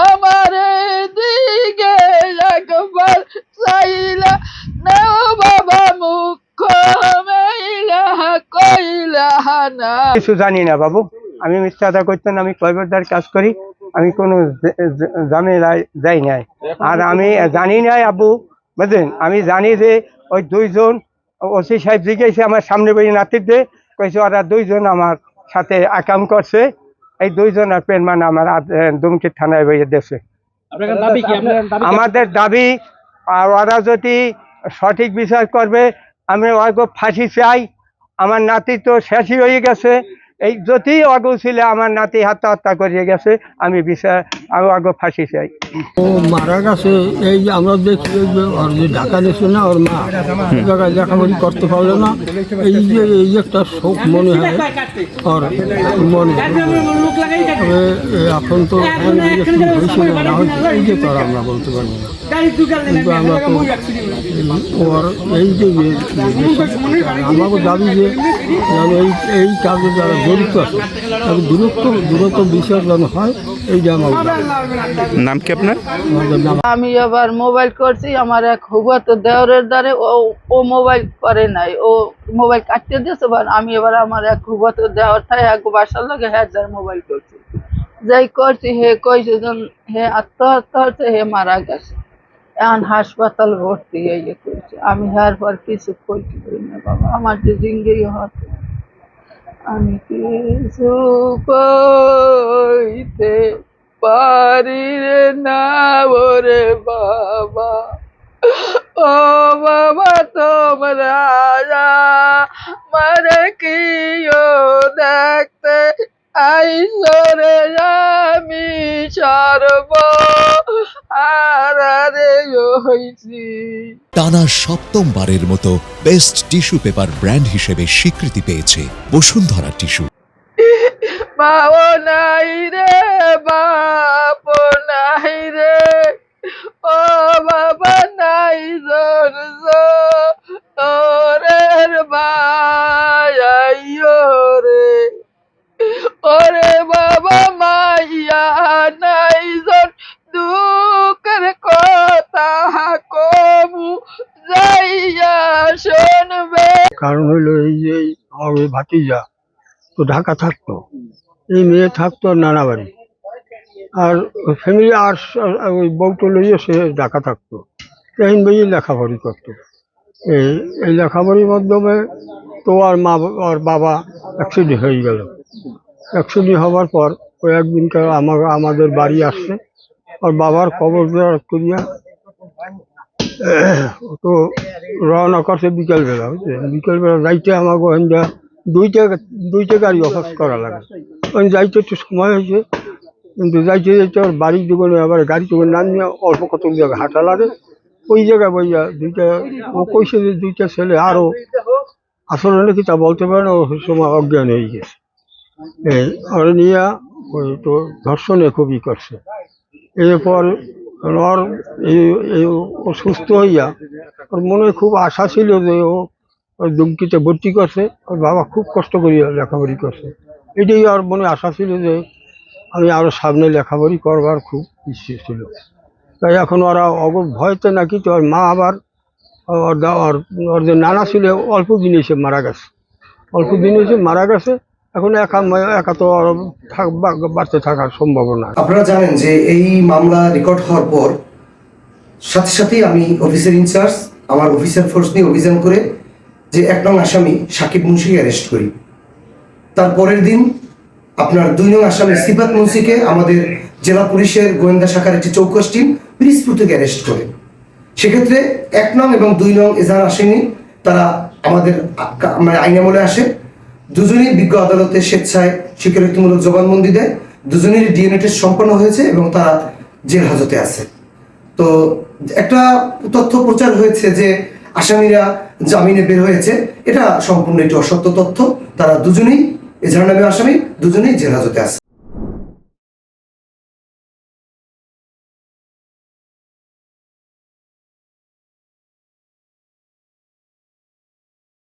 আমার দিকে একবার চাইলা নাও বাবা মুখ মেলা কইলা না। কিছু জানি না বাবু, আমি মিথ্যা কথা করতে না, আমি কয়বারদার কাজ করি, আমি কোনো ঝামেলায় যাই নাই। আর আমি জানি নাই আব্বু, বুঝলেন, আমি জানি যে ওই দুইজন ওসি সাহেব জিজ্ঞেসে আমার সামনে বই নাতিতে কইছে ওরা দুইজন আমার সাথে আকাম করছে, এই দুইজন আর পেনমান আমার দুমকি থানায় বইয়ে দেশে। আমাদের দাবি, আর ওরা যদি সঠিক বিচার করবে, আমি ওকে ফাঁসি চাই। আমার নাতি তো শেষই হয়ে গেছে, এই যদি অগু ছিল আমার নাতি হত্যা করিয়ে গেছে, আমি ওকে ফাঁসি চাই। ও মারা গেছে, এই যে আমরা দেখি ওর যে ঢাকা দিচ্ছে না, ওর মা জায়গায় লেখাপড়ি করতে পারলো না, এই একটা শোক মনে হয় ওর মনে। তবে এখন তো হয়েছিল না হয়েছে এই যে তো আর আমরা বলতে পারি না, কিন্তু আমরা তো ওর এই যে আমাকে দাবি যে এই কাজে যারা জড়িত আছে তাদের দূরত্ব বিচার যেন হয়, এই যে আমার নাম কি আপনার? আমি আবার মোবাইল করছি, আমার এক হুবত দেওরের দ্বারে ও মোবাইল করে নাই, ও মোবাইল কাটতে দিয়েছে। আমি এবার আমার এক হুবত দেওয়ার তাই এক বাসার লাগে হ্যাঁ যার মোবাইল করছি, যাই করছি হে কইছে হে আত্মহত্যা হচ্ছে, হে মারা গেছে, এখন হাসপাতাল ভর্তি হয়ে করছে। আমি হ্যার পর কিছু করতে পারি না বাবা, আমার যে জিঙ্গি হতো আমি কিছু কইতে পারি রে না ওরে বাবা। ও বাবা তোমরা মারে কিও দেখতে আইসরে আমি সর্ব হারারে হইছি। টানা সপ্তমবারের মতো বেস্ট টিস্যু পেপার ব্র্যান্ড হিসেবে স্বীকৃতি পেয়েছে বসুন্ধরা টিস্যু। বাপ নাই রে, বাপ নাই রে, ও বাবা নাই ওরের ভাইও রে, ওরে বাবা মাইয়া নাই দুঃখের কথা কমু যাইয়া শুনবে। কারণ হইলো এই যে আমার ভাতিজা তো ঢাকা থাকতো, এই মেয়ে থাকতো নানা বাড়ি, আর ফ্যামিলি আর ওই বউটো লইয়ে সে ঢাকা থাকতো, তখন বইয়ে লেখাপড়ি করতো। এই লেখাপড়ির মাধ্যমে তো আর ওর বাবা অ্যাক্সিডেন্ট হয়ে গেল। অ্যাক্সিডেন্ট হওয়ার পর কয়েকদিনকার আমাদের বাড়ি আসছে, ওর বাবার কবর করিয়া তো রওনা করছে বিকেলবেলা, বুঝছে, বিকেলবেলা যাইতে আমাকে ওখান দুইটা গাড়ি অফার্স করা লাগে, ওখানে যাইতে একটু সময় হয়েছে, কিন্তু যাইতে যাইতে ওর বাড়ির দোকানে আবার গাড়ি দোকানে নামিয়ে অল্প কত জায়গায় হাঁটা লাগে, ওই জায়গায় বইয়া ও কইছে যে দুইটা ছেলে আরও আসলে নাকি তা বলতে পারে না, ওই সময় অজ্ঞান হয়ে গেছে। ওর নিয়ে ওই তো ধর্ষণে খুবই করছে। এরপর ওর ও সুস্থ হইয়া ওর মনে খুব আশা ছিল যে ও দুমকিতে ভর্তি করছে, ওর বাবা খুব কষ্ট করিয়া লেখাপড়ি করছে, এটাই ওর মনে আশা ছিল যে আমি আরও সামনে লেখাপড়ি করবার খুব ইচ্ছে ছিল। তাই এখন ওরা ভয়তে নাকি তো ওর মা আবার ওর যে নানা ছিল অল্প দিন এসে মারা গেছে, মারা গেছে। এখন একা তো বাড়তে থাকার সম্ভাবনা। আপনারা জানেন যে এই মামলা রেকর্ড হওয়ার পর সাথে সাথেই আমি অফিসের ইনচার্জ আমার অফিসার ফোর্স নিয়ে অভিযান করে যে 1 নং আসামি সাকিব মুন্সিকে অ্যারেস্ট করি। তার পরের দিন আপনার 2 নং আসামি সিফাত মুন্সিকে আমাদের জেলা পুলিশের গোয়েন্দা শাখার একটি চৌকস টিম পিরিজপুর থেকে অ্যারেস্ট করে। সেক্ষেত্রে 1 নং এবং 2 নং এজাহার আসামি তারা আমাদের আইন আমলে আসে। দুজনেই বিজ্ঞ আদালতে স্বেচ্ছায় স্বীকারোক্তিমূলক জবানবন্দি দেয়, দুজনেরই ডিএনএ টেস্ট সম্পন্ন হয়েছে এবং তারা জেল হাজতে আছে। তো একটা তথ্য প্রচার হয়েছে যে আসামিরা জামিনে বের হয়েছে, এটা সম্পূর্ণ একটি অসত্য তথ্য। তারা দুজনেই এজাহার নামে আসামি, দুজনেই জেল হাজতে আছে।